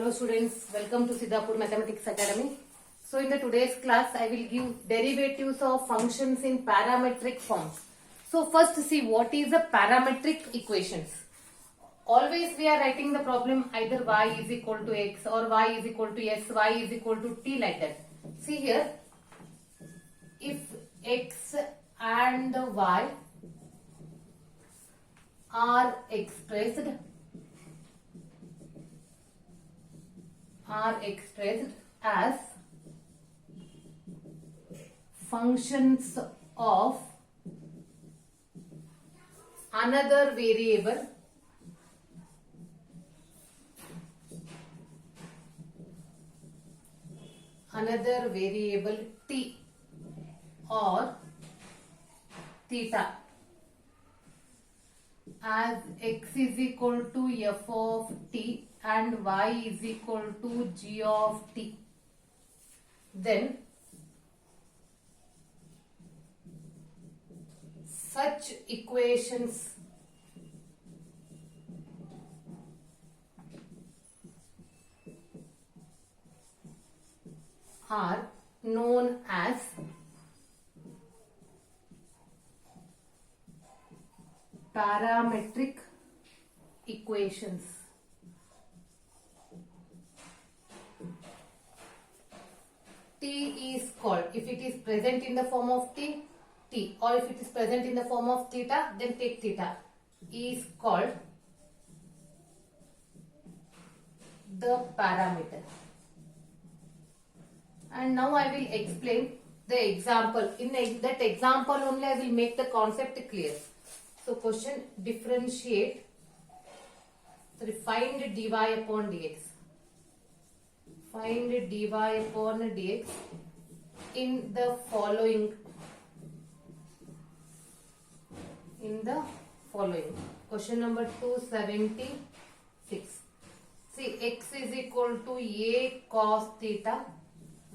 Hello students, welcome to Siddhapur Mathematics Academy. So in the today's class, I will give derivatives of functions in parametric forms. So first see what is the parametric equations. Always we are writing the problem either y is equal to x or y is equal to s, y is equal to t like that. See here, if x and y are expressed as functions of another variable t or theta, as x is equal to f of t and y is equal to g of t, then such equations are known as parametric equations. T is called, if it is present in the form of t, or if it is present in the form of theta, then take theta, is called the parameter. And now I will explain the example. In that example only I will make the concept clear. So question, differentiate, find dy upon dx. Find dy upon dx in the following. Question number 276. See, x is equal to a cos theta,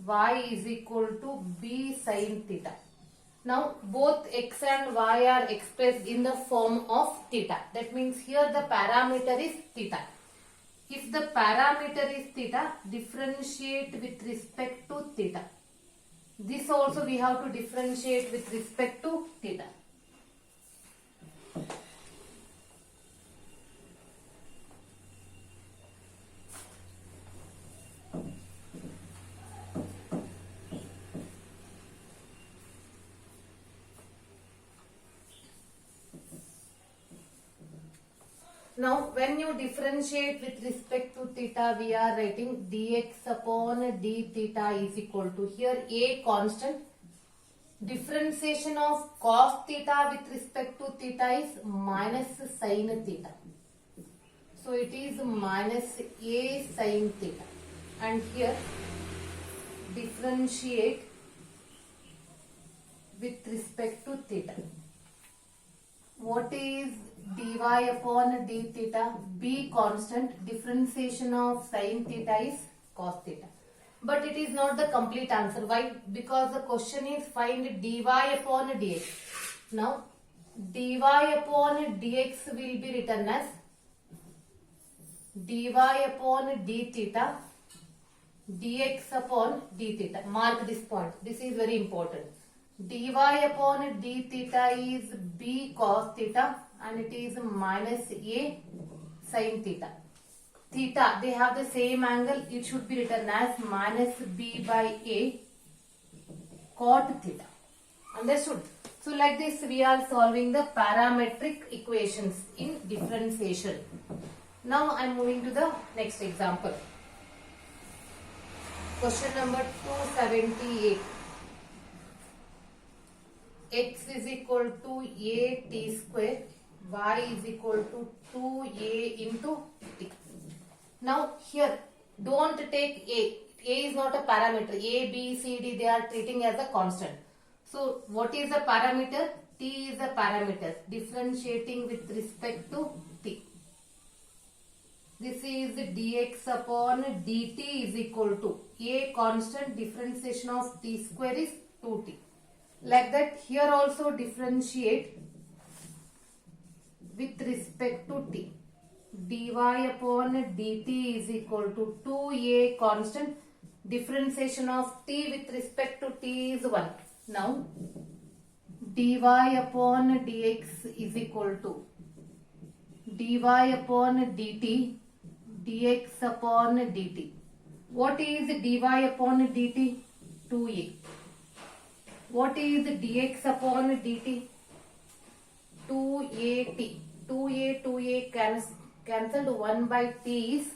y is equal to b sin theta. Now both x and y are expressed in the form of theta. That means here the parameter is theta. If the parameter is theta, differentiate with respect to theta. This also we have to differentiate with respect to theta. Now when you differentiate with respect to theta, we are writing dx upon d theta is equal to, here a constant, differentiation of cos theta with respect to theta is minus sin theta. So it is minus a sin theta, and here differentiate with respect to theta. What is dy upon d theta? B constant, differentiation of sin theta is cos theta. But it is not the complete answer. Why? Because the question is find dy upon dx. Now dy upon dx will be written as dy upon d theta dx upon d theta. Mark this point. This is very important. Dy upon d theta is b cos theta and it is minus a sin theta. Theta, they have the same angle. It should be written as minus b by a cot theta. Understood? So like this we are solving the parametric equations in differentiation. Now I am moving to the next example. Question number 278. X is equal to a t square, y is equal to 2a into t. Now here don't take a. A is not a parameter. A, B, C, D they are treating as a constant. So what is the parameter? T is a parameter. Differentiating with respect to t. This is dx upon dt is equal to a constant, differentiation of t square is 2t. Like that here also differentiate with respect to t. dy upon dt is equal to 2a constant. Differentiation of t with respect to t is 1. Now dy upon dx is equal to dy upon dt dx upon dt. What is dy upon dt? 2a. What is dx upon dt? 2at. 2a cancelled, 1 by t is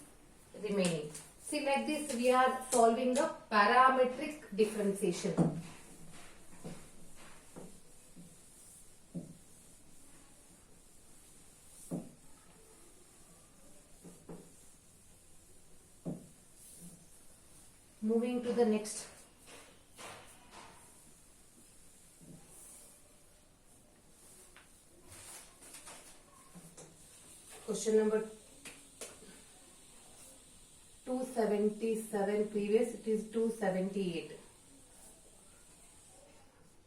remaining. See, like this we are solving a parametric differentiation. Moving to the next. Question number 277, previous it is 278.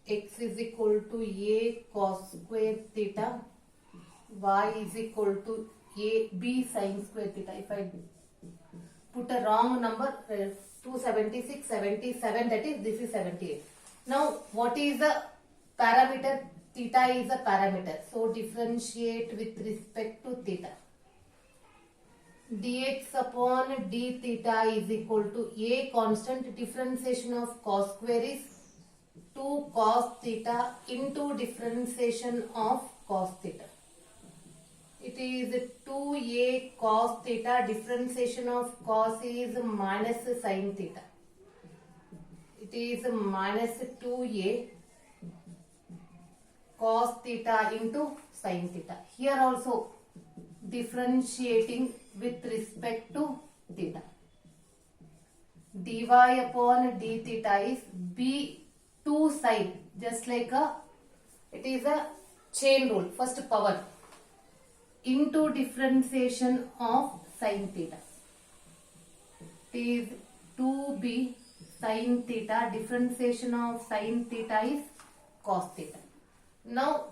X is equal to a cos square theta, y is equal to a b sin square theta. If I put a wrong number, 276, 77, that is this is 78. Now what is the parameter? Theta is a parameter, so differentiate with respect to theta. Dx upon d theta is equal to a constant. Differentiation of cos square is 2 cos theta into differentiation of cos theta. It is 2a cos theta. Differentiation of cos is minus sin theta. It is minus 2a cos theta into sin theta. Here also differentiating with respect to theta. Dy upon d theta is b2 sin, just like it is a chain rule, first power into differentiation of sin theta. It is 2b sin theta. Differentiation of sin theta is cos theta. Now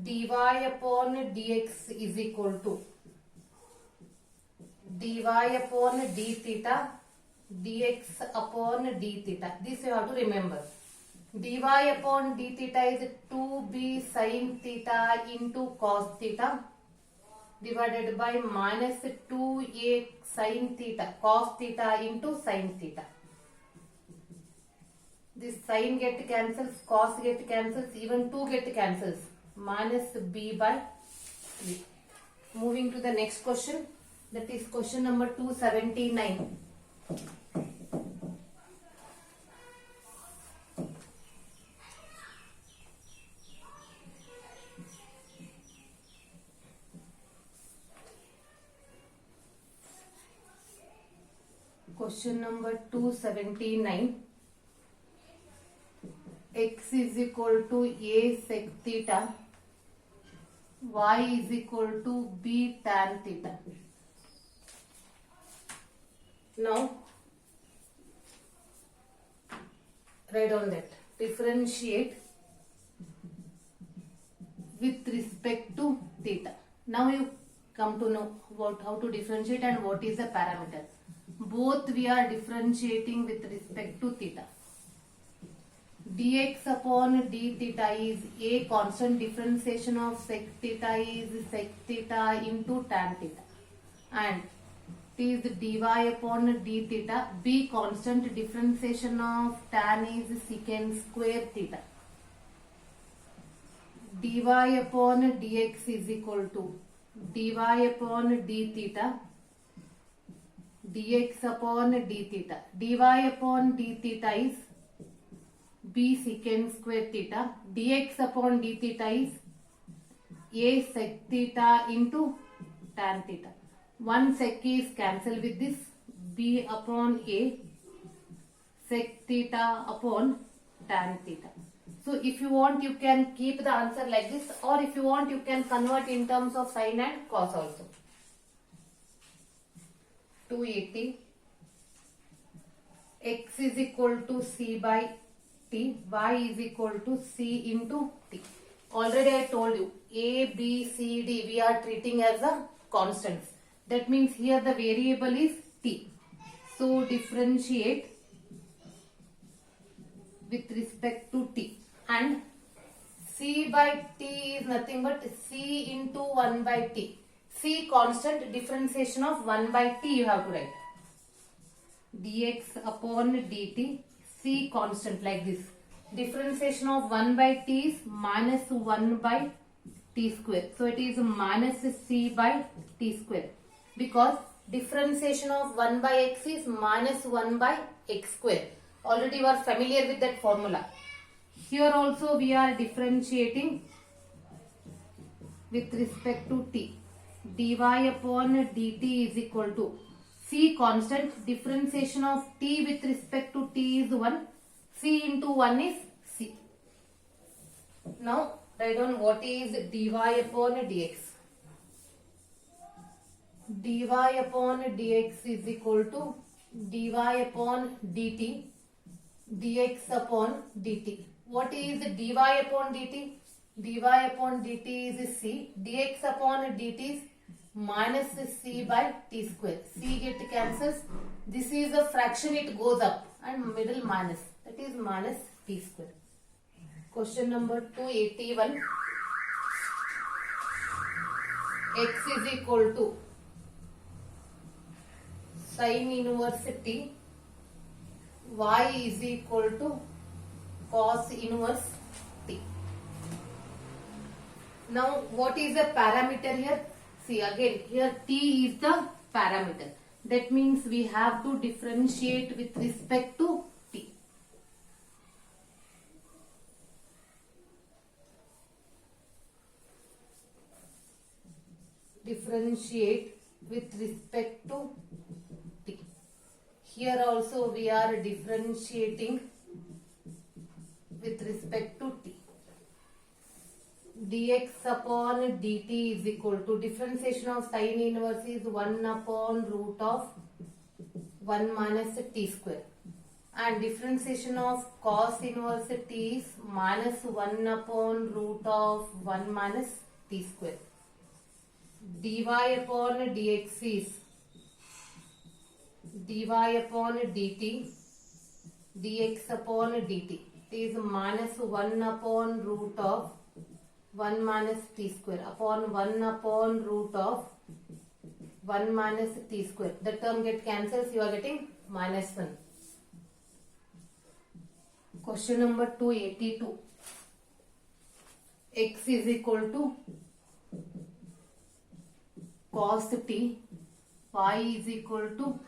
dy upon dx is equal to dy upon d theta dx upon d theta. This you have to remember. Dy upon d theta is 2b sin theta into cos theta divided by minus 2a sin theta cos theta into sin theta. This sin get cancels, cos get cancels, even 2 get cancels. Minus b by 3. Moving to the next question. That is question number 279. Question number 279. X is equal to a sec theta, y is equal to b tan theta. Now write on that. Differentiate with respect to theta. Now you come to know how to differentiate and what is the parameter. Both we are differentiating with respect to theta. Dx upon d theta is a constant. Differentiation of sec theta is sec theta into tan theta, and it is dy upon d theta. B constant. Differentiation of tan is secant square theta. Dy upon dx is equal to dy upon d theta dx upon d theta. Dy upon d theta is b secant square theta. Dx upon d theta is a sec theta into tan theta. One sec is cancelled with this. B upon a sec theta upon tan theta. So if you want, you can keep the answer like this, or if you want, you can convert in terms of sin and cos also. 280. X is equal to c by t, y is equal to c into t. Already I told you, a, b, c, d we are treating as a constants. That means here the variable is t. So differentiate with respect to t, and c by t is nothing but c into 1 by t. C constant, differentiation of 1 by t you have to write. Dx upon dt, c constant like this. Differentiation of 1 by t is minus 1 by t square. So it is minus c by t square, because differentiation of 1 by x is minus 1 by x square. Already you are familiar with that formula. Here also we are differentiating with respect to t. Dy upon dt is equal to c constant, differentiation of t with respect to t is 1, c into 1 is c. Now write down what is dy upon dx. Dy upon dx is equal to dy upon dt, dx upon dt. What is dy upon dt? Dy upon dt is c, dx upon dt is minus c by t square. C get cancels. This is a fraction, it goes up, and middle minus, that is minus t square. Question number 281. X is equal to sin inverse t, y is equal to cos inverse t. Now what is the parameter here? See again, here t is the parameter. That means we have to differentiate with respect to t. Differentiate with respect to t. Here also we are differentiating with respect to t. Dx upon dt is equal to, differentiation of sin inverse is 1 upon root of 1 minus t square, and differentiation of cos inverse t is minus 1 upon root of 1 minus t square. Dy upon dx is dy upon dt, dx upon dt. It is minus 1 upon root of 1 minus t square upon 1 upon root of 1 minus t square. The term get cancels, you are getting minus 1. Question number 282. X is equal to cos t, y is equal to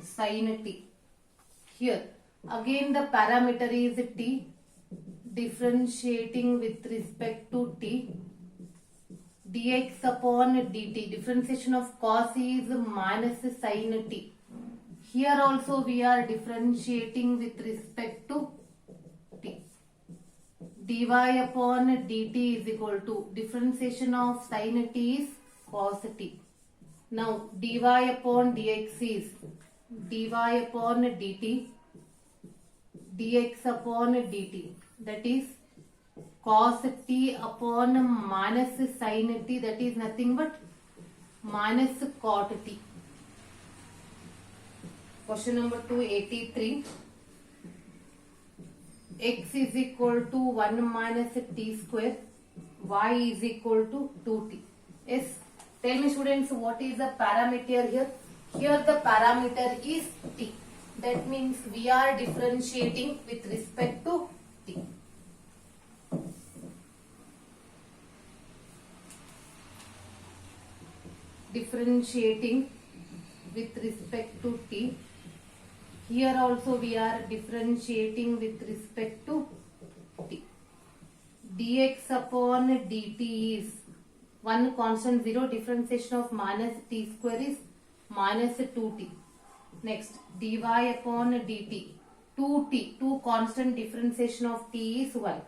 sin t. Here again the parameter is t, differentiating with respect to t, dx upon dt, differentiation of cos is minus sin t. Here also we are differentiating with respect to t. Dy upon dt is equal to, differentiation of sin t is cos t. Now dy upon dx is dy upon dt, dx upon dt. That is cos t upon minus sin t, that is nothing but minus cot t. Question number 283. X is equal to 1 minus t square, y is equal to 2t. Yes, tell me students, what is the parameter here? Here the parameter is t. That means we are differentiating with respect to t. Differentiating with respect to t. Here also we are differentiating with respect to t. Dx upon dt is one constant 0, differentiation of minus t square is minus 2t. Next dy upon dt, 2t, 2 constant, differentiation of t is 1.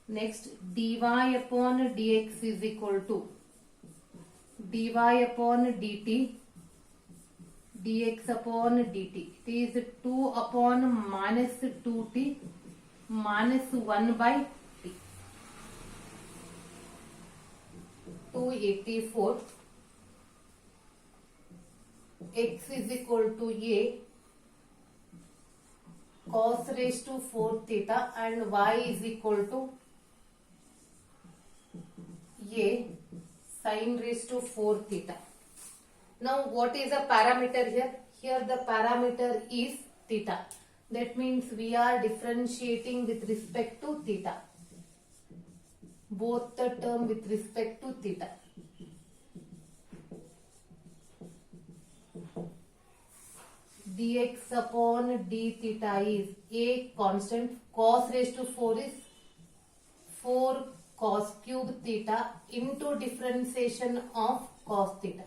Next dy upon dx is equal to dy upon dt, dx upon dt. It is 2 upon minus 2t minus 1 by t. 284. x is equal to a cos raised to 4 theta and y is equal to a sin raised to 4 theta. Now what is the parameter here? Here the parameter is theta. That means we are differentiating with respect to theta. Both the term with respect to theta. Dx upon d theta is a constant. Cos raised to 4 is 4 cos cube theta into differentiation of cos theta.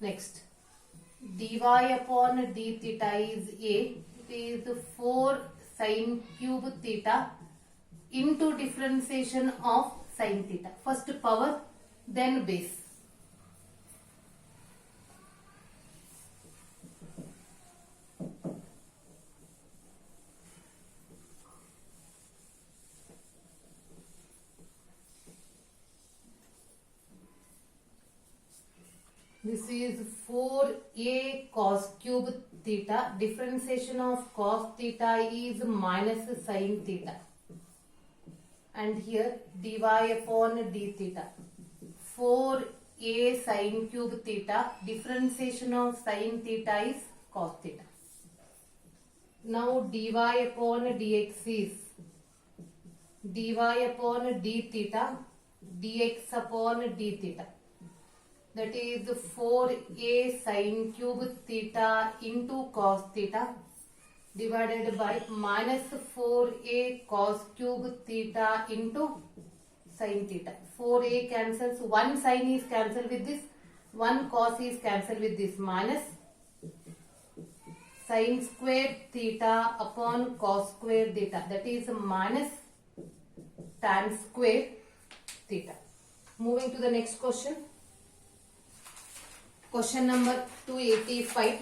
Next, dy upon d theta is a. It is 4 sin cube theta into differentiation of sin theta. First power, then base. This is 4a cos cube theta. Differentiation of cos theta is minus sin theta. And here dy upon d theta. 4a sin cube theta. Differentiation of sin theta is cos theta. Now dy upon dx is dy upon d theta dx upon d theta. That is 4a sin cube theta into cos theta divided by minus 4a cos cube theta into sin theta. 4a cancels, one sin is cancelled with this, one cos is cancelled with this, minus sin square theta upon cos square theta, that is minus tan square theta. Moving to the next question. Question number 285.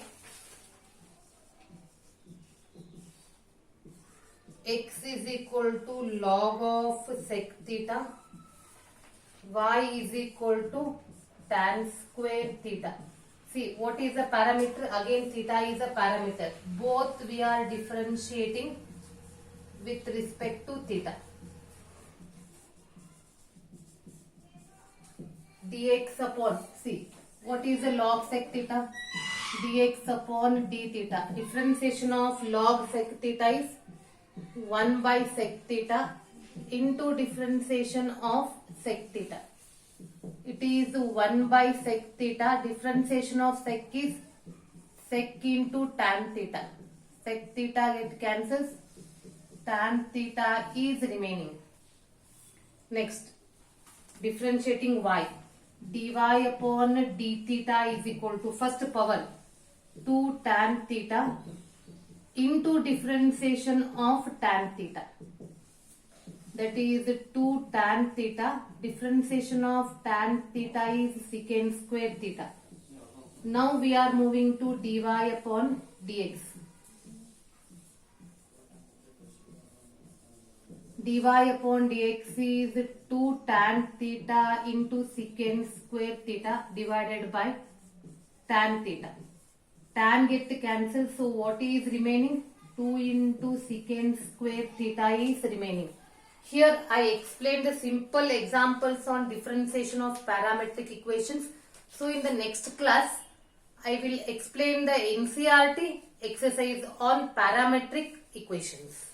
X is equal to log of sec theta. Y is equal to tan square theta. See, what is the parameter? Again, theta is a parameter. Both we are differentiating with respect to theta. Dx upon, see, what is the log sec theta? Dx upon d theta. Differentiation of log sec theta is 1 by sec theta into differentiation of sec theta. It is 1 by sec theta. Differentiation of sec is sec into tan theta. Sec theta get cancels. Tan theta is remaining. Next, differentiating y. Dy upon d theta is equal to first power 2 tan theta into differentiation of tan theta. That is 2 tan theta. Differentiation of tan theta is secant square theta. Now we are moving to dy upon dx. Dy upon dx is 2 tan theta into secant square theta divided by tan theta. Tan get cancelled, so what is remaining? 2 into secant square theta is remaining. Here I explained the simple examples on differentiation of parametric equations. So in the next class, I will explain the NCERT exercise on parametric equations.